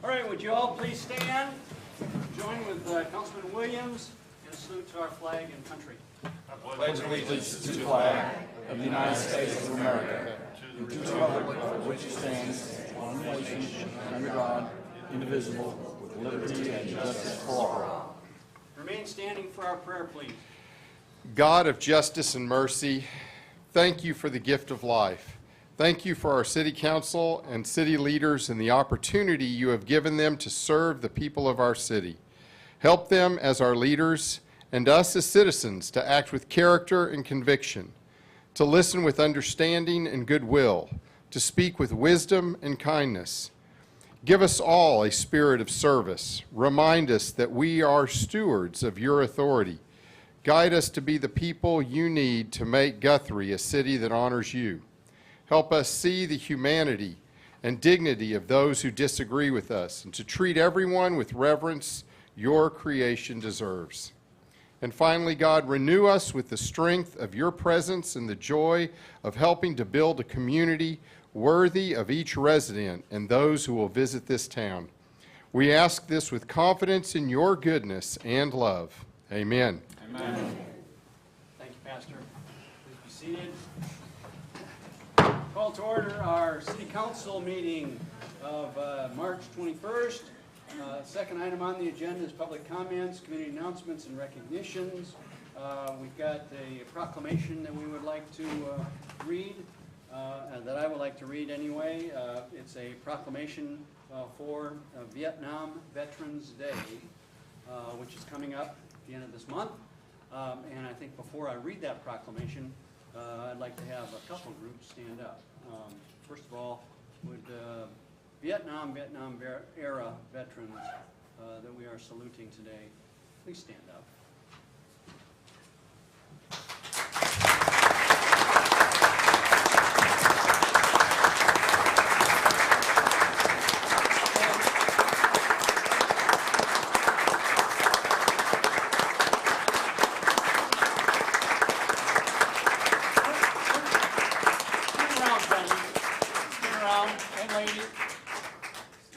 All right, would you all please stand? Join with Councilman Williams and salute to our flag and country. I pledge allegiance to the flag of the United States of America, and to the republic for which it stands, one nation, under God, indivisible, with liberty and justice for all. Remain standing for our prayer, please. God of justice and mercy, thank you for the gift of life. Thank you for our city council and city leaders and the opportunity you have given them to serve the people of our city. Help them as our leaders and us as citizens to act with character and conviction, to listen with understanding and goodwill, to speak with wisdom and kindness. Give us all a spirit of service. Remind us that we are stewards of your authority. Guide us to be the people you need to make Guthrie a city that honors you. Help us see the humanity and dignity of those who disagree with us and to treat everyone with reverence your creation deserves. And finally, God, renew us with the strength of your presence and the joy of helping to build a community worthy of each resident and those who will visit this town. We ask this with confidence in your goodness and love. Amen. Amen. Thank you, Pastor. Please be seated. Call to order our City Council meeting of March 21st. Second item on the agenda is public comments, community announcements, and recognitions. We've got a proclamation that we would like to read, that I would like to read anyway. It's a proclamation for Vietnam Veterans Day, which is coming up at the end of this month. And I think before I read that proclamation, I'd like to have a couple groups stand up. First of all, would Vietnam era veterans that we are saluting today, please stand up.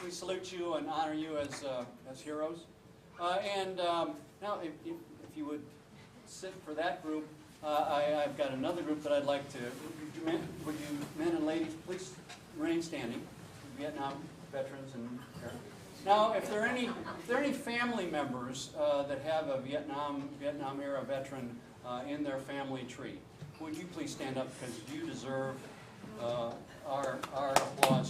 We salute you and honor you as heroes. Now, if you would sit for that group, I've got another group that I'd like to. Would you, men and ladies, please remain standing? Vietnam veterans and. Now, if there are any family members that have a Vietnam era veteran in their family tree, would you please stand up because you deserve our applause.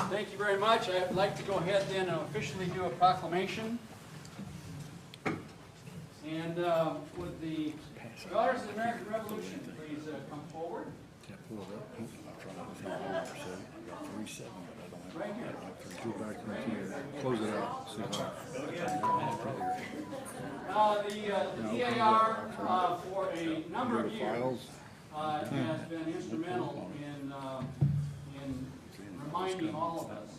Thank you very much. I'd like to go ahead then and officially do a proclamation. And would the Daughters of the American Revolution please come forward? Right here. Close it out. The DAR for a number of years has been instrumental in reminding all of us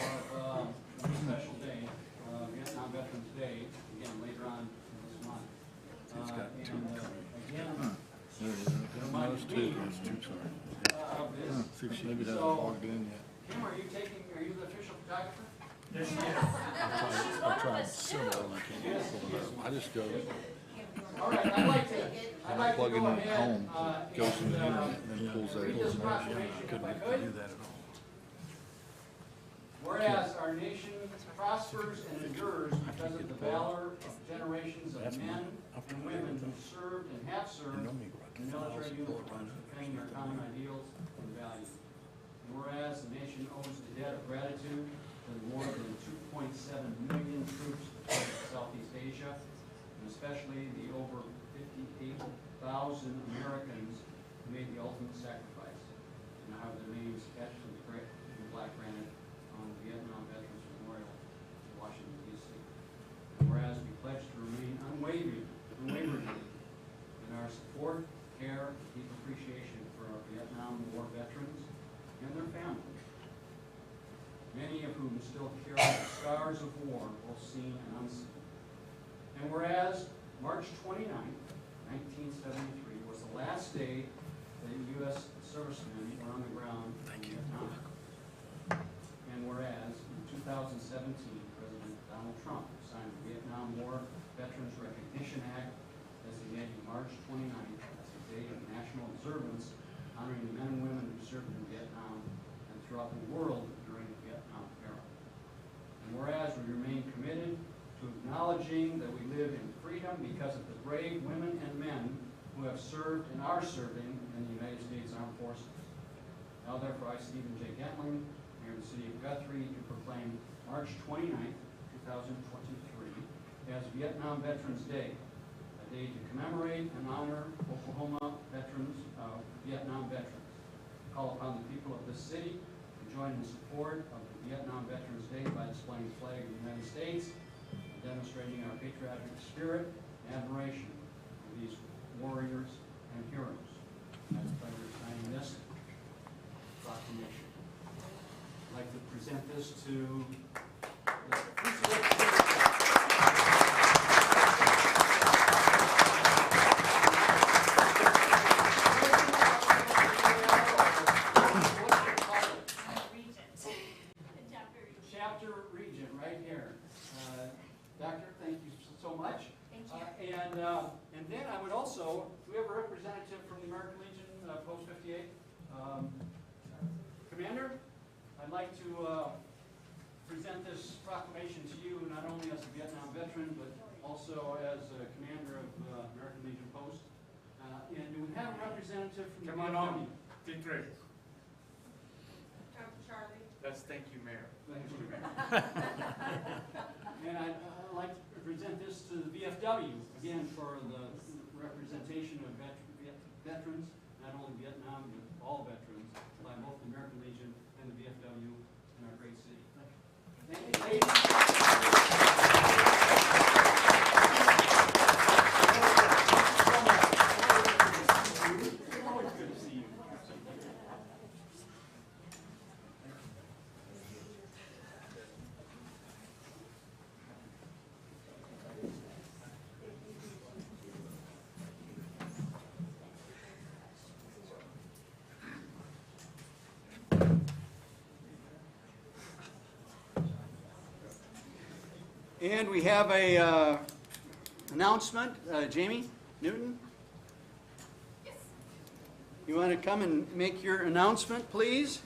of a special day, Vietnam Veterans Day, again later on this month. Again, reminded me of this. Maybe that's So, logged in yet. Kim, are you the official photographer? Yes, I tried several and I can't pull it up. I just go, All right, I'd like to plug it go in ahead, at home, goes from the internet, and then pulls that read this information. proclamation I if couldn't I do could. that at all. Whereas our nation prospers and endures because of the valor of generations of men and women who served and have served in military uniforms, defending our common ideals and values. And whereas the nation owes a debt of gratitude to the more than 2.7 million troops deployed to Southeast Asia, and especially the over 58,000 Americans who made the ultimate sacrifice, and have their names etched in black granite on the Vietnam Veterans Memorial in Washington, D.C. And whereas we pledge to remain unwaveringly in our support, care, and deep appreciation for our Vietnam War veterans and their families, many of whom still carry the scars of war, both seen and unseen. And whereas March 29, 1973 was the last day that U.S. servicemen were on the ground in Vietnam. And whereas in 2017, President Donald Trump signed the Vietnam War Veterans Recognition Act, designating March 29th as a day of national observance honoring the men and women who served in Vietnam and throughout the world during the Vietnam era. And whereas we remain committed to acknowledging that we live in freedom because of the brave women and men who have served and are serving in the United States Armed Forces. Now therefore, I, Stephen J. Gentling, Mayor of the City of Guthrie, to proclaim March 29th, 2023 as Vietnam Veterans Day, a day to commemorate and honor Oklahoma veterans, Vietnam veterans. Call upon the people of this city to join in support of the Vietnam Veterans Day by displaying the flag of the United States and demonstrating our patriotic spirit and admiration for these warriors and heroes. I have the pleasure of signing this proclamation. I'd like to present this to Chapter Regent right here. Doctor, thank you so much. Thank you. And then I would also, do we have a representative from the American Legion, Post 58? Commander, I'd like to present this proclamation to you, not only as a Vietnam veteran, but also as a commander of American Legion Post. And do we have a representative from the Come on VFW? on, get ready. Charlie. That's thank you, Mayor. Thank you. And I'd like to present this to the VFW, again, for the representation of veterans, not only Vietnam, but all veterans, by both the American Legion and the VFW in our great city. Thank you. Always good to see you. And we have a announcement. Jamie Newton? Yes. You want to come and make your announcement, please?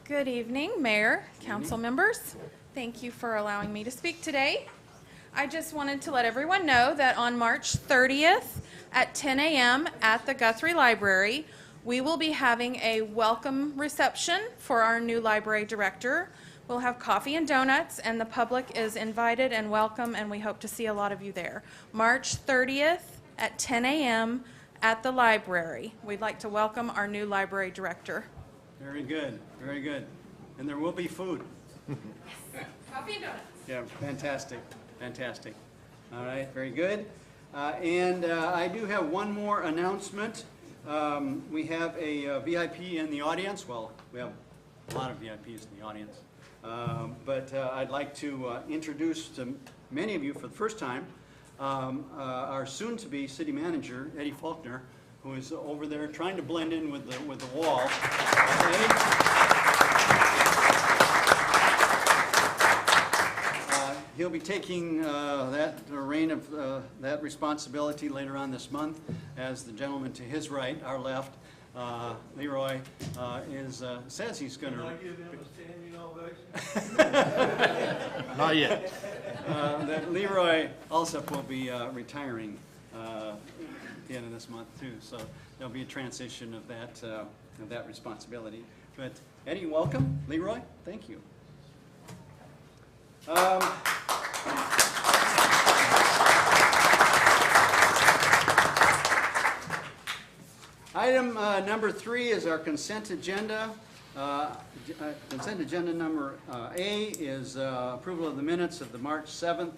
Good evening, Mayor, council members. Thank you for allowing me to speak today. I just wanted to let everyone know that on March 30th at 10 a.m. at the Guthrie Library, we will be having a welcome reception for our new library director. We'll have coffee and donuts, and the public is invited and welcome, and we hope to see a lot of you there. March 30th at 10 a.m. at the library. We'd like to welcome our new library director. Very good, very good. And there will be food. Coffee and donuts. Yeah, fantastic, fantastic. All right, very good. And I do have one more announcement. We have a VIP in the audience. Well, we have a lot of VIPs in the audience. But I'd like to introduce to many of you for the first time our soon-to-be city manager, Eddie Faulkner, who is over there trying to blend in with the wall. He'll be taking that reign of that responsibility later on this month, as the gentleman to his right, our left, Leroy, says he's going to. Can I give him a standing ovation? Not yet. That Leroy also will be retiring at the end of this month too. So there'll be a transition of that responsibility. But Eddie, welcome. Leroy, thank you. Item number 3 is our consent agenda. Consent agenda number A is approval of the minutes of the March 7th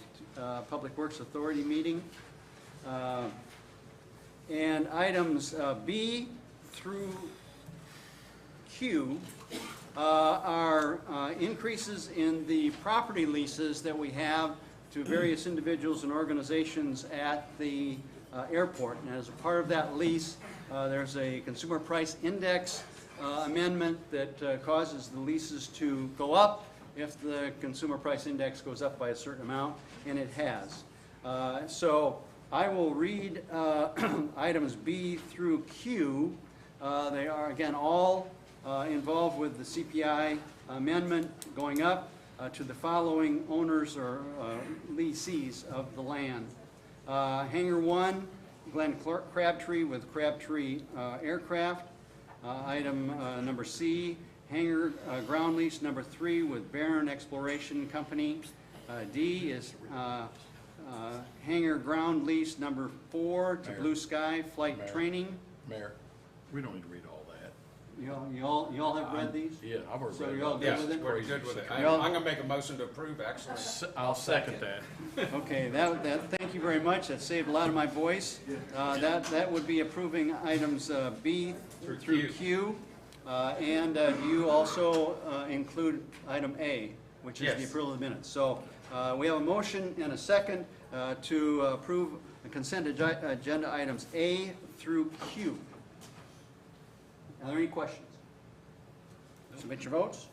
Public Works Authority meeting. And items B through Q are increases in the property leases that we have to various individuals and organizations at the airport. And as a part of that lease, there's a consumer price index amendment that causes the leases to go up if the consumer price index goes up by a certain amount, and it has. So I will read items B through Q. They are, again, all involved with the CPI amendment going up to the following owners or leasees of the land. Hangar 1, Glenn Crabtree with Crabtree Aircraft. Item number C, hangar ground lease number 3 with Barron Exploration Company. D is hangar ground lease number 4 to Mayor. Blue Sky Flight Mayor. Training. Mayor, we don't need to read all that. You all have read these? Yeah, I've already So read you're all it. good Yes, with it? we're good with it. I'm Y'all- gonna make a motion to approve, actually. I'll second that. Okay, thank you very much. That saved a lot of my voice. That would be approving items B through Q. And do you also include item A, which is the Yes. approval of the minutes? So we have a motion and a second to approve the consent agenda items A through Q. Are there any questions? Submit your votes.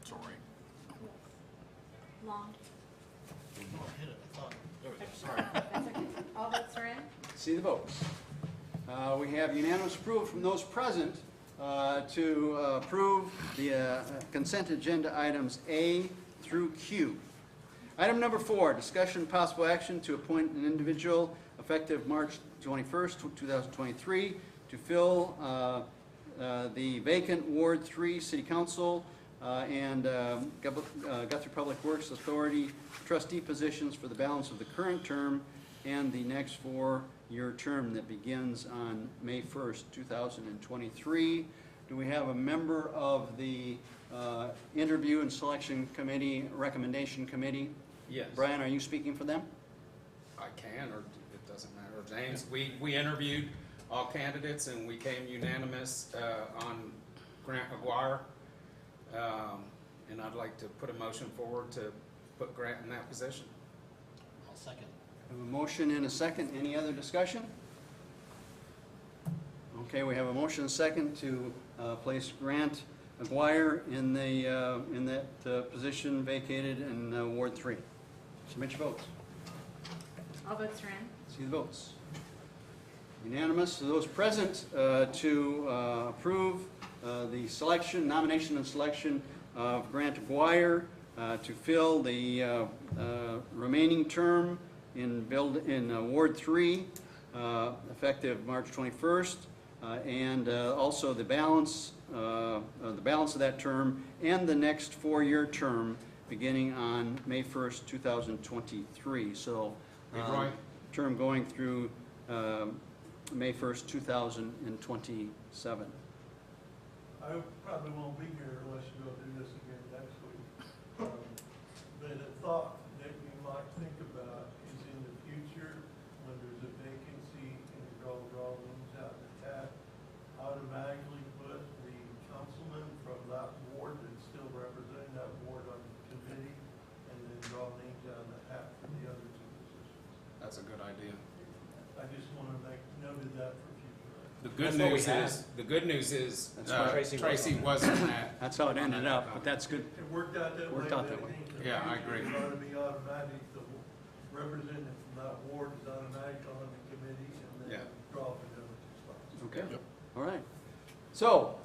Sorry. Long. That's okay. All votes are in? See the votes. We have unanimous approval from those present to approve the consent agenda items A through Q. Item number 4, discussion and possible action to appoint an individual effective March 21st, 2023 to fill the vacant Ward 3 City Council and Guthrie Public Works Authority trustee positions for the balance of the current term and the next 4-year term that begins on May 1st, 2023. Do we have a member of the interview and selection committee, recommendation committee? Yes. Brian, are you speaking for them? I can, or it doesn't matter. James, we interviewed all candidates and we came unanimous on Grant McGuire. And I'd like to put a motion forward to put Grant in that position. I'll second. We have a motion and a second. Any other discussion? Okay, we have a motion and a second to place Grant McGuire in that position vacated in Ward 3. Submit your votes. All votes are in? See the votes. Unanimous. So those present to approve the selection, nomination and selection of Grant McGuire to fill the remaining term in Ward 3, effective March 21st, and also the balance of that term and the next 4-year term beginning on May 1st, 2023. So Leroy? term going through May 1st, 2027. I probably won't be here unless you go through this again next week. But a thought that we might think about is in the future, when there's a vacancy and you draw names out of the hat, automatically put the councilman from that ward that's still representing that ward on the committee, and then draw names out of the hat for the other 2 positions. That's a good idea. I just want to make note of that for future. The good That's what we news is, That's what Tracy wasn't at. That's how it ended up, but that's good. It worked out that way. Worked out but that way. think the Yeah, I future agree. It ought to be automatic, the representative from that ward is automatic on the committee, and then Yeah. draw for the other 2 spots. Okay, Yep. all right. So,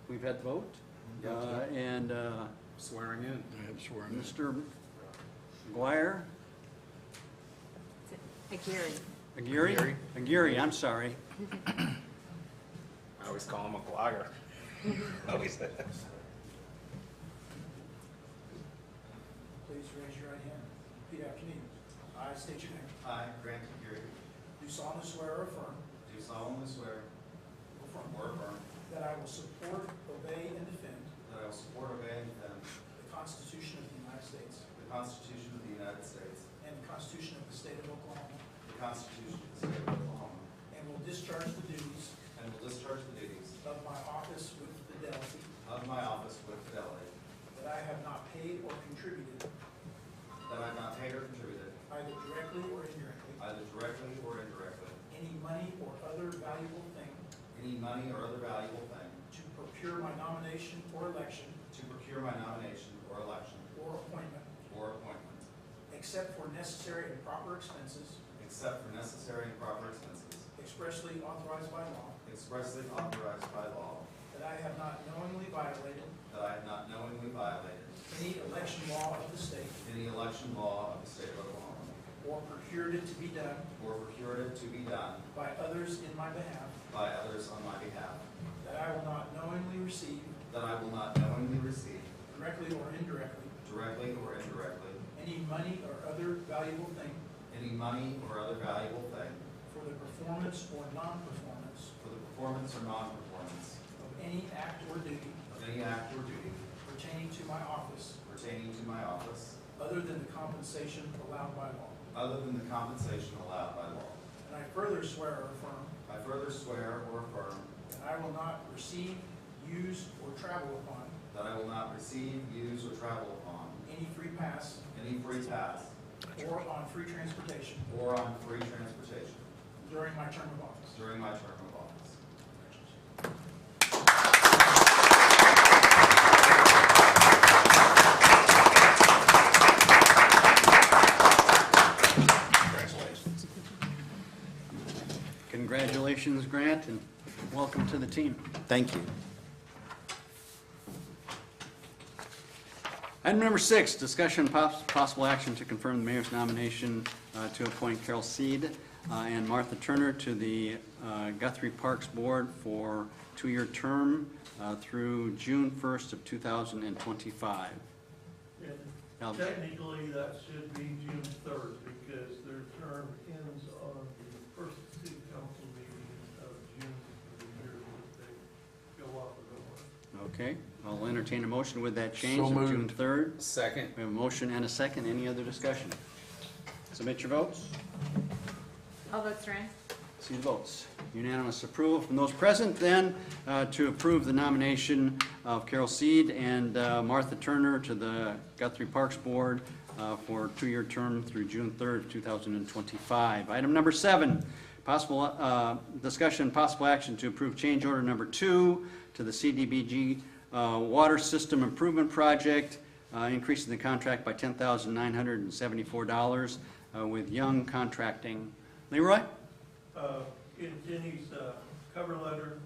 we've had the vote, and Swearing in. I have sworn. Mr. McGuire, Aguirre. Aguirre, I'm sorry. I always call him McGuire. Please raise your right hand. Repeat after me. I state your name. I, Grant Guthrie, Do solemnly swear or affirm do solemnly swear or affirm that I will support, obey, and defend that I will support, obey, and defend the Constitution of the United States the Constitution of the United States, and the Constitution of the State of Oklahoma, the Constitution of the State of Oklahoma, and will discharge the duties money or other valuable thing, to procure my nomination or election to procure my nomination or election or appointment, or appointment, except for necessary and proper expenses except for necessary and proper expenses expressly authorized by law, expressly authorized by law, that I have not knowingly violated that I have not knowingly violated any election law of the state any election law of the state of Oklahoma, or procured it to be done or procured it to be done by others in my behalf, by others on my behalf, that I will not knowingly receive, that I will not knowingly receive, directly or indirectly, directly or indirectly, any money or other valuable thing any money or other valuable thing for the performance or non-performance for the performance or non-performance of any act or duty of any act or duty pertaining to my office, pertaining to my office, other than the compensation allowed by law. other than the compensation allowed by law. And I further swear or affirm I further swear or affirm that I will not receive, use, or travel upon that I will not receive, use, or travel upon any free pass any free pass or on free transportation or on free transportation during my term of office. during my term of office. Congratulations, Grant, and welcome to the team. Thank you. Item number 6, discussion possible action to confirm the mayor's nomination to appoint Carol Seed and Martha Turner to the Guthrie Parks Board for 2-year term through June 1st of 2025. Now- And technically, that should be June 3rd, because their term ends on the first city council meeting of June of the year that they go off of the one. Okay, I'll entertain a motion with that change So of June moved. 3rd. Second. We have a motion and a second. Any other discussion? Submit your votes. All votes are in. See the votes. Unanimous approval from those present, then, to approve the nomination of Carol Seed and Martha Turner to the Guthrie Parks Board for a 2-year term through June 3rd, 2025. Item number 7, possible discussion, possible action to approve change order number 2 to the CDBG Water System Improvement Project, increasing the contract by $10,974 with Young Contracting. Leroy? In Jenny's cover letter,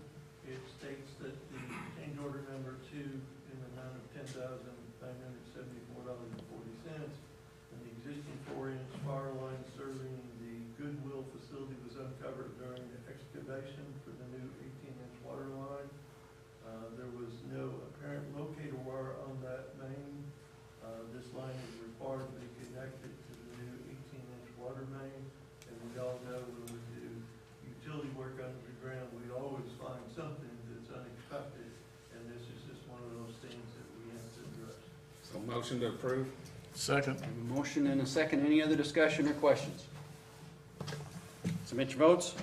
it states that the change order number 2 in the amount of $10,974.40, and the existing 4-inch fire line serving the Goodwill facility was uncovered during the excavation for the new 18-inch water line. There was no apparent locator wire on that main. This line is required to be connected to the new 18-inch water main, and we all know when we do utility work under the ground, we always find something that's unexpected, and this is just one of those things that we have to address. So motion to approve? Second. I have a motion and a second. Any other discussion or questions? Submit your votes.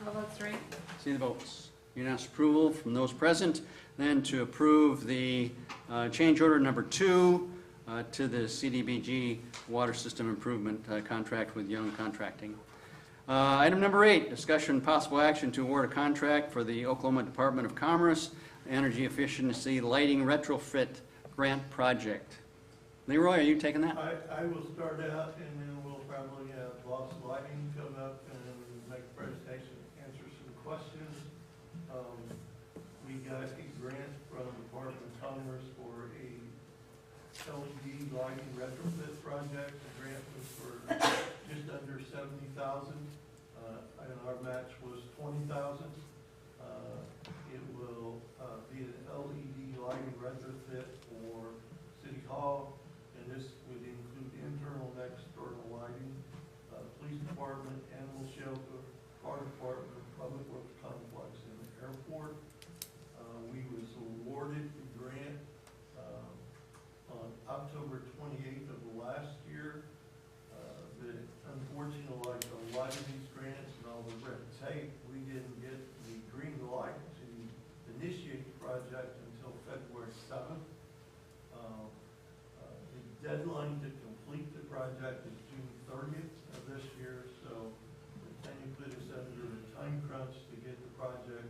All votes are in. See the votes. Unanimous approval from those present. Then to approve the change order number 2 to the CDBG Water System Improvement contract with Young Contracting. Item number 8, discussion possible action to award a contract for the Oklahoma Department of Commerce Energy Efficiency Lighting Retrofit Grant Project. Leroy, are you taking that? I will start out, and then we'll probably have Boss Lighting come up and make a presentation, answer some questions. We got a grant from the Department of Commerce for a LED lighting retrofit project. The grant was for just under $70,000, and our match was $20,000. It will be an LED lighting retrofit for City Hall, and this would include internal and external lighting, police department, animal shelter, fire department, public works complex, and the airport. We was awarded the grant on October 28th of last year. But unfortunately, like a lot of these grants and all the red tape, we didn't get the green light to initiate the project until February 7th. The deadline to complete the project is June 30th of this year, so it kind of put us under a time crunch to get the project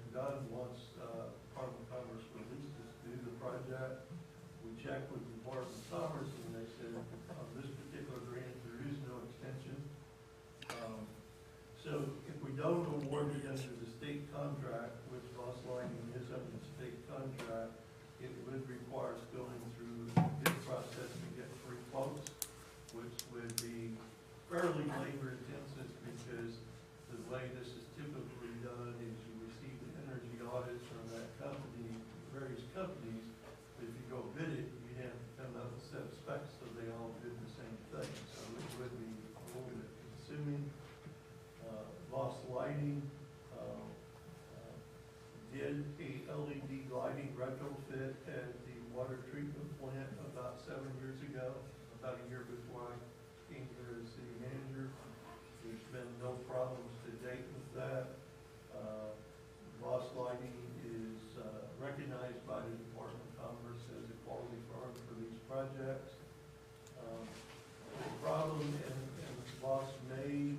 fairly labor intensive because the way this is typically done is you receive the energy audits from that company, various companies. But if you go bid it, you have to come up with set specs so they all bid the same thing. So it would be a little bit consuming. Voss Lighting did a LED lighting retrofit at the water treatment plant about 7 years ago, about a year before I came here as city manager. There's been no problems to date with that. Voss Lighting is recognized by the Department of Commerce as a quality firm for these projects. The problem, and Voss may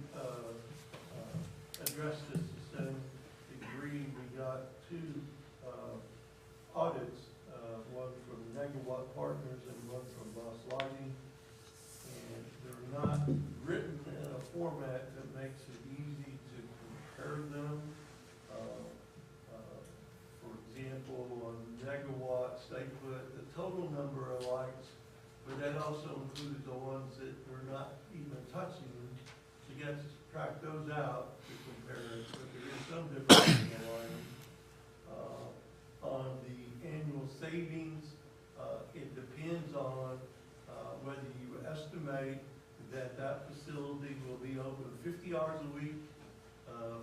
address this to some degree, we got two audits, one from Megawatt Partners and one from Voss Lighting, and they're not written in a format that makes it easy to compare them. For example, on Megawatts, they put the total number of lights, but that also included the ones that we're not even touching. So you have to track those out to compare it, but there is some difference in the lighting. On the annual savings, it depends on whether you estimate that that facility will be open 50 hours a week,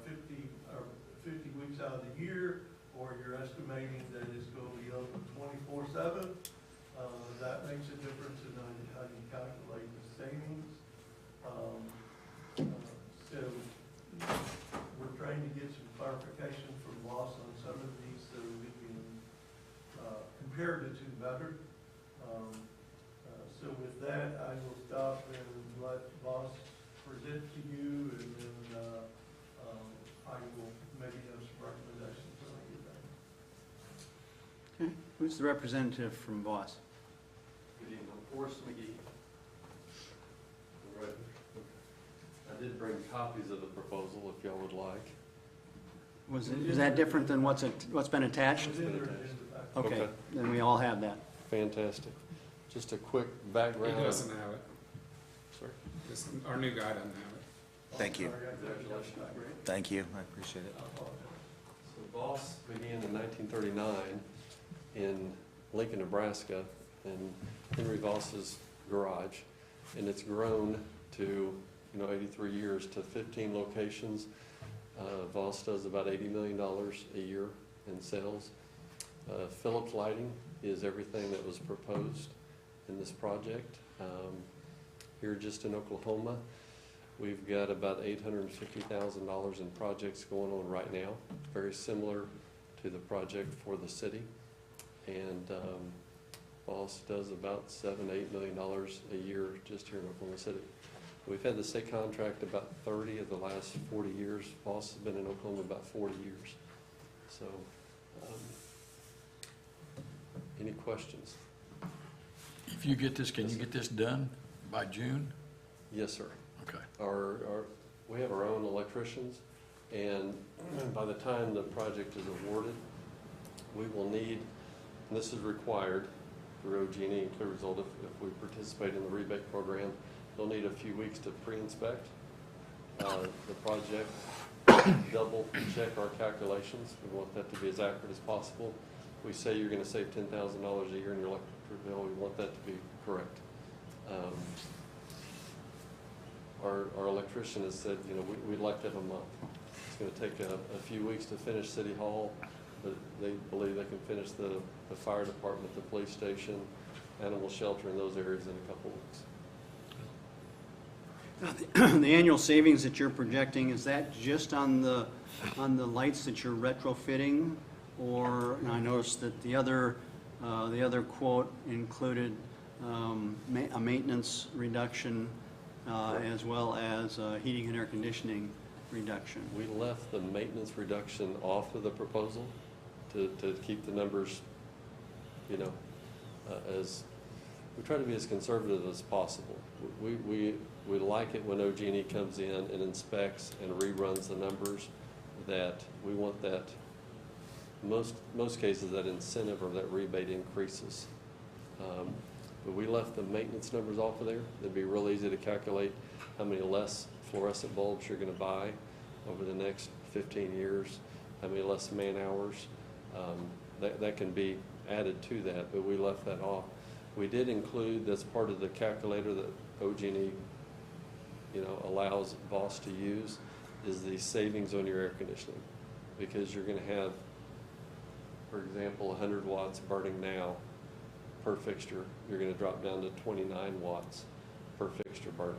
50 weeks out of the year, or you're estimating that it's going to be open 24/7. That makes a difference in how you calculate the savings. So we're trying to get some clarification from Voss on some of these so we can compare the two better. So with that, I will stop and let Voss present to you, and then I will maybe have some recommendations when I get back. Okay, who's the representative from Voss? Good evening, Forrest McGee. Right. I did bring copies of the proposal if y'all would like. Is that different than what's been attached? Okay, Okay. then we all have that. Fantastic. Just a quick He background. doesn't have it. Sorry. Our new guy doesn't have it. Thank you. Congratulations. Thank you, I appreciate it. So Voss began in 1939 in Lincoln, Nebraska, in Henry Voss's garage, and it's grown to, 83 years to 15 locations. Voss does about $80 million a year in sales. Phillips Lighting is everything that was proposed in this project. Here just in Oklahoma, we've got about $850,000 in projects going on right now, very similar to the project for the city. And Voss does about $7-8 million a year just here in Oklahoma City. We've had the state contract about 30 of the last 40 years. Voss has been in Oklahoma about 40 years. So, any questions? If you get this, can you get this done by June? Yes, sir. Okay. We have our own electricians, and by the time the project is awarded, we will need, and this is required through OG&E and Clear Result if we participate in the rebate program, they'll need a few weeks to pre-inspect the project, double check our calculations. We want that to be as accurate as possible. We say you're going to save $10,000 a year in your electric bill. We want that to be correct. Our electrician has said, we'd like to have a month. It's going to take a few weeks to finish City Hall, but they believe they can finish the fire department, the police station, animal shelter in those areas in a couple weeks. The annual savings that you're projecting, is that just on the lights that you're retrofitting? Or, and I noticed that the other quote included a maintenance reduction as well as heating and air conditioning reduction. We left the maintenance reduction off of the proposal to keep the numbers, as we try to be as conservative as possible. We like it when OG&E comes in and inspects and reruns the numbers, that we want that, most cases, that incentive or that rebate increases. But we left the maintenance numbers off of there. It'd be real easy to calculate how many less fluorescent bulbs you're gonna buy over the next 15 years, how many less man hours. That can be added to that, but we left that off. We did include, that's part of the calculator that OG&E, allows Voss to use, is the savings on your air conditioning. Because you're gonna have, for example, 100 watts burning now per fixture, you're gonna drop down to 29 watts per fixture burning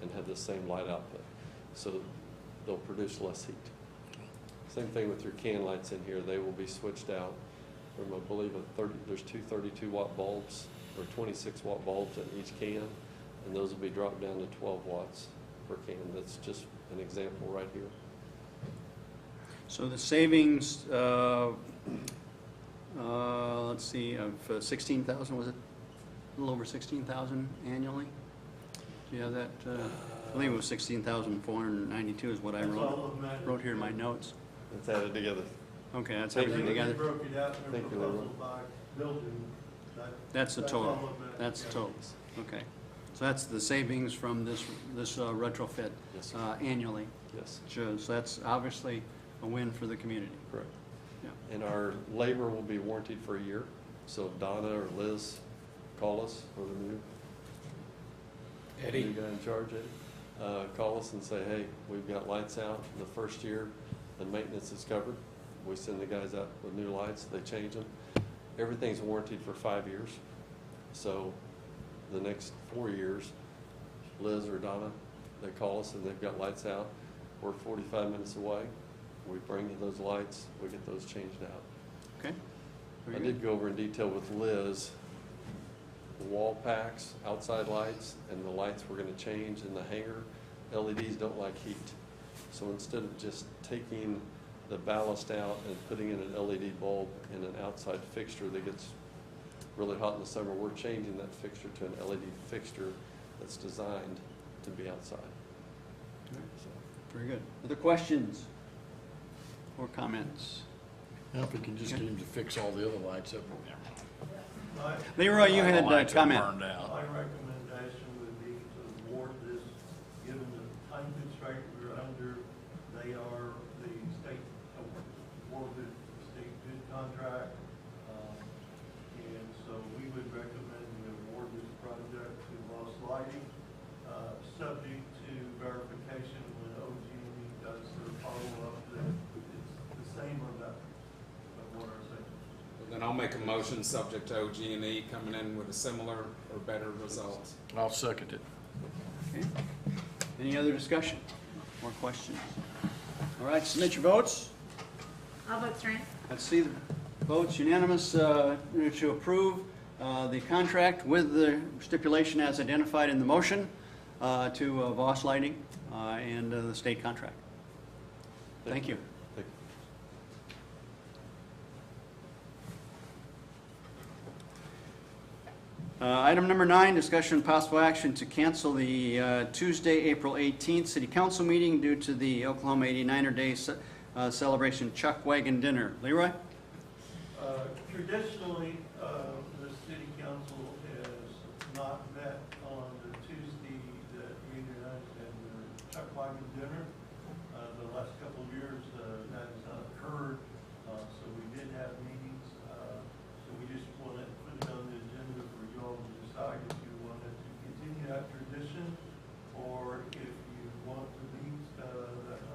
and have the same light output. So they'll produce less heat. Same thing with your can lights in here. They will be switched out from, I believe, there's two 32-watt bulbs or 26-watt bulbs in each can, and those will be dropped down to 12 watts per can. That's just an example right here. So the savings, let's see, of 16,000, was it? A little over 16,000 annually? Do you have that? I believe it was 16,492 is what I wrote here in my notes. It's added together. Okay, that's everything together. They broke it out in their Thank you, proposal by building. That's the total. all of that. That's the total. Okay. So that's the savings from this retrofit Yes, sir. Annually. Yes, So that's obviously a win for the community. correct. Yeah. And our labor will be warranted for a year. So if Donna or Liz call us, or the new Eddie? guy in charge, Eddie, call us and say, hey, we've got lights out the first year, the maintenance is covered. We send the guys out with new lights, they change them. Everything's warranted for 5 years. So the next 4 years, Liz or Donna, they call us and they've got lights out. We're 45 minutes away. We bring you those lights, we get those changed out. Okay. I Very did go over in detail with Liz, the wall packs, outside lights, and the lights we're gonna change in the hangar. LEDs don't like heat. So instead of just taking the ballast out and putting in an LED bulb in an outside fixture that gets really hot in the summer, we're changing that fixture to an LED fixture that's designed to be outside. So, Very good. Other questions or comments? Now, if we can just get him to fix all the other lights up. Leroy, you had a Lights are comment. burned out. My recommendation would be to award this, given the time constraint we're under. They are the state awarded state bid contract. And so we would recommend we award this project to Voss Lighting, subject to verification when OG&E does their follow-up that it's the same or better of what our saying. Then I'll make a motion subject to OG&E coming in with a similar or better result. I'll second it. Okay. Any other discussion or questions? All right, submit your votes. All votes are in. Let's see the votes unanimous to approve the contract with the stipulation as identified in the motion to Voss Lighting and the state contract. Thank you. thank you. Item number 9, discussion and possible action to cancel the Tuesday, April 18th City Council meeting due to the Oklahoma 89er Day celebration Chuck Wagon Dinner. Leroy? Traditionally, the city council has not met on the Tuesday that we had the Chuck Wagon Dinner. The last couple of years, that has not occurred, so we did have meetings. So we just want to put it on the agenda for you all to decide if you wanted to continue that tradition or if you want to meet that night.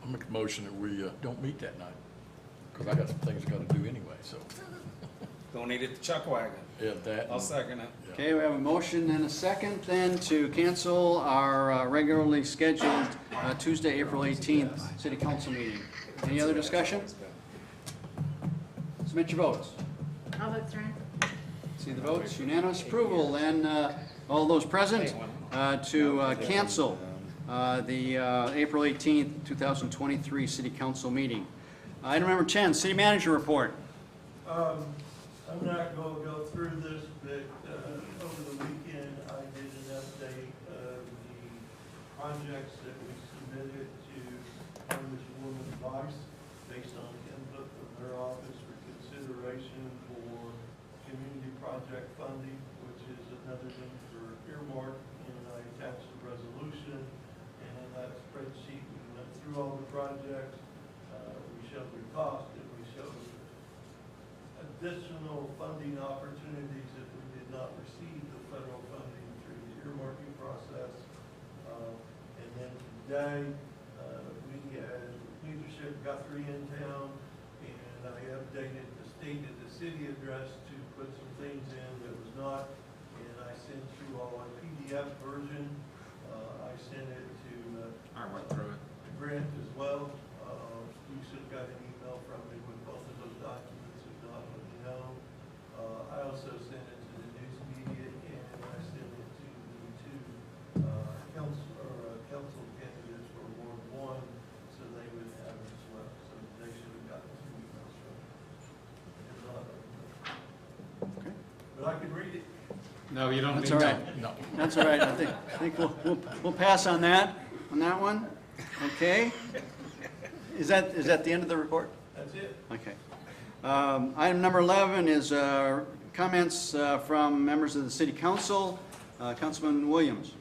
I'll make a motion that we don't meet that night, because I got some things I gotta do anyway, so. Don't need it to Chuck Wagon. Yeah, that. I'll second it. Yeah. Okay, we have a motion and a second then to cancel our regularly scheduled Tuesday, April 18th City Council meeting. Any other discussion? Submit your votes. All votes are in. See the votes, unanimous approval, then all those present to cancel the April 18th, 2023 City Council meeting. Item number 10, City Manager Report. I'm not going to go through this, but over the weekend, I did an update of the projects that we submitted to Congresswoman Vice based on input from her office for consideration for project funding, which is another thing for earmark, and I attached the resolution, and in that spreadsheet, we went through all the projects, we showed the cost, and we showed additional funding opportunities if we did not receive the federal funding through the earmarking process. And then today, we had leadership Guthrie in town, and I updated the state of the city address to put some things in that was not, and I sent through all a PDF version. I sent it to I went through it. Grant as well. You should have got an email from me with both of those documents, if not, let me know. I also sent it to the news media, and I sent it to the two council candidates for Ward 1, so they would have it as well. So they should have gotten 2 emails from me. If not, Okay. but I can read it. No, you don't need That's all to. right. No. That's all right. I think we'll pass on that one. Okay. Is that the end of the report? That's it. Okay. Item number 11 is comments from members of the city council. Councilman Williams.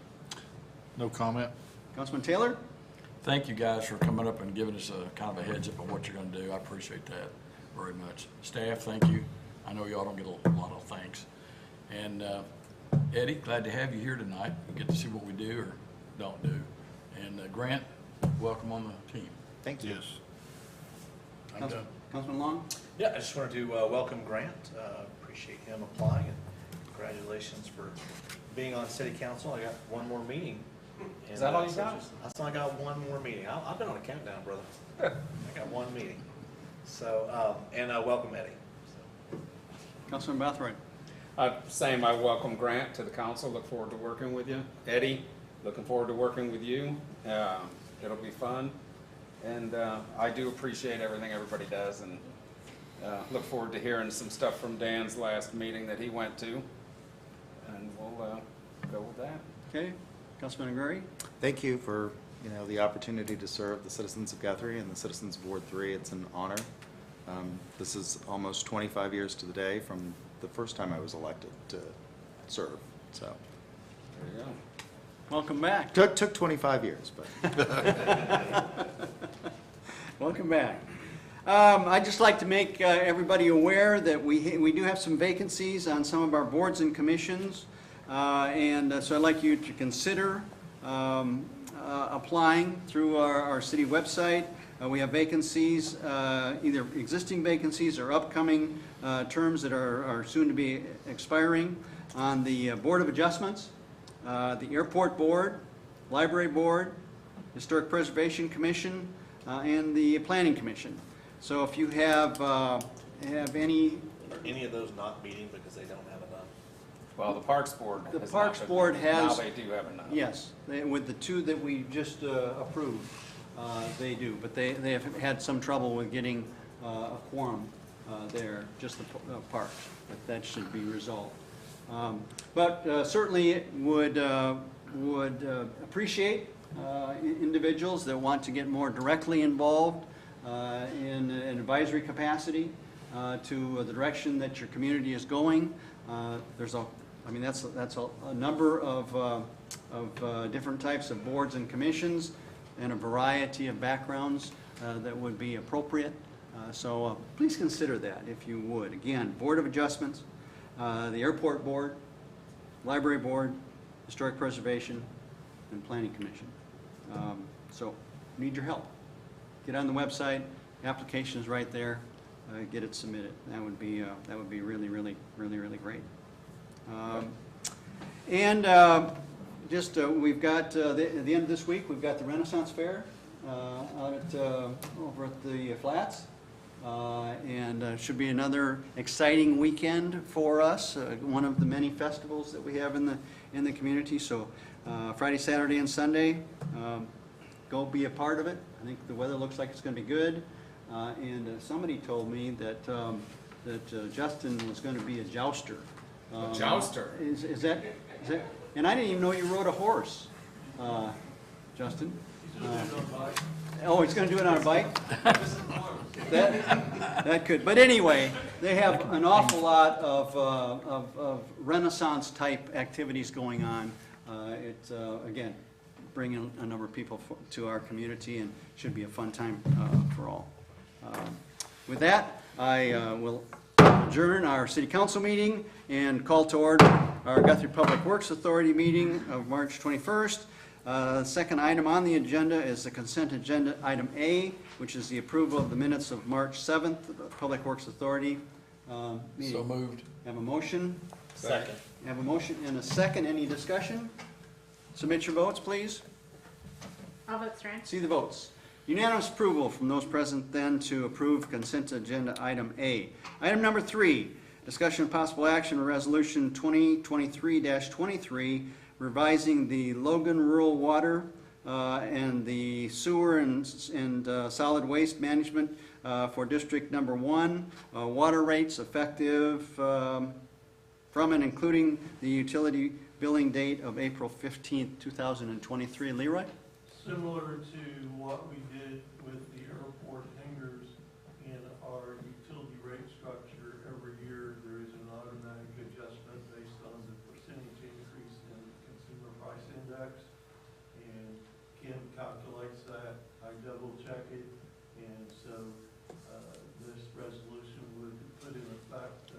No comment. Councilman Taylor? Thank you guys for coming up and giving us a kind of a heads up on what you're going to do. I appreciate that very much. Staff, thank you. I know y'all don't get a lot of thanks. And Eddie, glad to have you here tonight. You get to see what we do or don't do. And Grant, welcome on the team. Thank you. Yes. I'm done. Councilman Long? Yeah, I just wanted to welcome Grant. Appreciate him applying, and congratulations for being on city council. I got one more meeting. Is that all you got? I got one more meeting. I've been on a countdown, brother. I got one meeting. So, and welcome Eddie. So. Councilman Bothroyd? Same, I welcome Grant to the council, look forward to working with you. Eddie, looking forward to working with you. It'll be fun. And I do appreciate everything everybody does, and look forward to hearing some stuff from Dan's last meeting that he went to. And we'll go with that. Okay. Councilman Aguirre? Thank you for, the opportunity to serve the citizens of Guthrie and the citizens of Ward 3. It's an honor. This is almost 25 years to the day from the first time I was elected to serve, so. There you go. Welcome back. Took 25 years, but. Welcome back. I'd just like to make everybody aware that we do have some vacancies on some of our boards and commissions. And so I'd like you to consider applying through our city website. We have vacancies, either existing vacancies or upcoming terms that are soon to be expiring on the Board of Adjustments, the Airport Board, Library Board, Historic Preservation Commission, and the Planning Commission. So if you have any... Are any of those not meeting because they don't have enough? Well, the Parks Board. The has Parks not- Board Now has... they do have enough. Yes, with the two that we just approved, they do. But they have had some trouble with getting a quorum there, just the parks. But that should be resolved. But certainly would appreciate individuals that want to get more directly involved in an advisory capacity to the direction that your community is going. That's a number of different types of boards and commissions and a variety of backgrounds that would be appropriate. So please consider that if you would. Again, Board of Adjustments, the Airport Board, Library Board, Historic Preservation, and Planning Commission. So need your help. Get on the website, application is right there, get it submitted. That would be really, really, really, really great. We've got, at the end of this week, we've got the Renaissance Fair out at, over at the Flats. Should be another exciting weekend for us, one of the many festivals that we have in the community. So Friday, Saturday, and Sunday, go be a part of it. I think the weather looks like it's going to be good. Somebody told me that Justin was going to be a jouster. A jouster? Is that? And I didn't even know you rode a horse, Justin. He's going to do it on a bike. Oh, he's going to do it on a bike? That could, but anyway, they have an awful lot of Renaissance-type activities going on. It's, again, bringing a number of people to our community, and should be a fun time for all. With that, I will adjourn our city council meeting and call to order our Guthrie Public Works Authority meeting of March 21st. Second item on the agenda is the consent agenda, item A, which is the approval of the minutes of March 7th, the Public Works Authority meeting. So moved. Have a motion? Second. Have a motion and a second. Any discussion? Submit your votes, please. I'll vote Strand. See the votes. Unanimous approval from those present then to approve consent agenda item A. Item number 3, discussion of possible action on resolution 2023-23, revising the Logan Rural Water and the sewer and solid waste management for District Number 1, water rates effective from and including the utility billing date of April 15th, 2023. Leroy? Similar to what we did with the airport hangars in our utility rate structure, every year there is an automatic adjustment based on the percentage increase in the consumer price index. And Kim calculates that, I double check it, and so this resolution would put in effect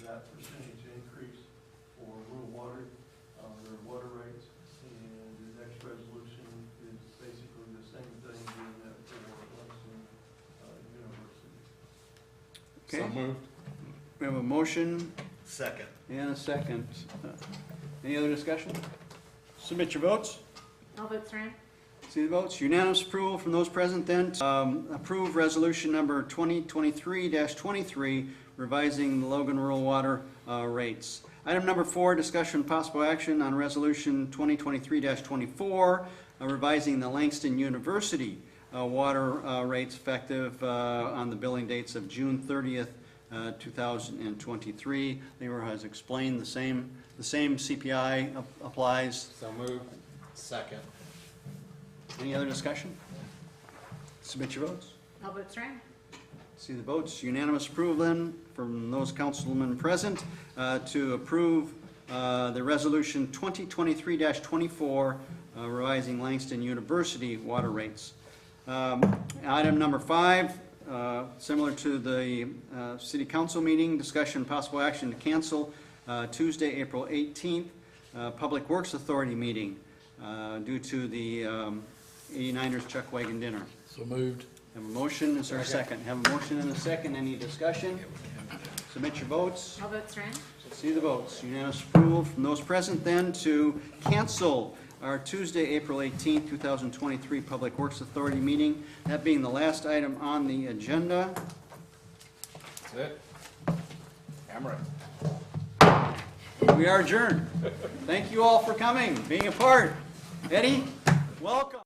that percentage increase for rural water, their water rates. And the next resolution is basically the same thing, doing that for Langston University. Okay. So moved. We have a motion Second. and a second. Any other discussion? Submit your votes. I'll vote Strand. See the votes. Unanimous approval from those present then to approve resolution number 2023-23, revising the Logan Rural Water rates. Item number 4, discussion and possible action on resolution 2023-24, revising the Langston University water rates effective on the billing dates of June 30th, 2023. Leroy has explained the same CPI applies. So moved. Second. Any other discussion? Submit your votes. I'll vote Strand. See the votes. Unanimous approval then from those councilmen present to approve the resolution 2023-24, revising Langston University water rates. Item number 5, similar to the city council meeting, discussion and possible action to cancel Tuesday, April 18th, Public Works Authority meeting due to the 89ers Chuck Wagon dinner. So moved. Have a motion, is there a second? Have a motion and a second, any discussion? Submit your votes. I'll vote Strand. See the votes. Unanimous approval from those present then to cancel our Tuesday, April 18th, 2023 Public Works Authority meeting. That being the last item on the agenda. That's it. I'm ready. We are adjourned. Thank you all for coming, being a part. Eddie, welcome.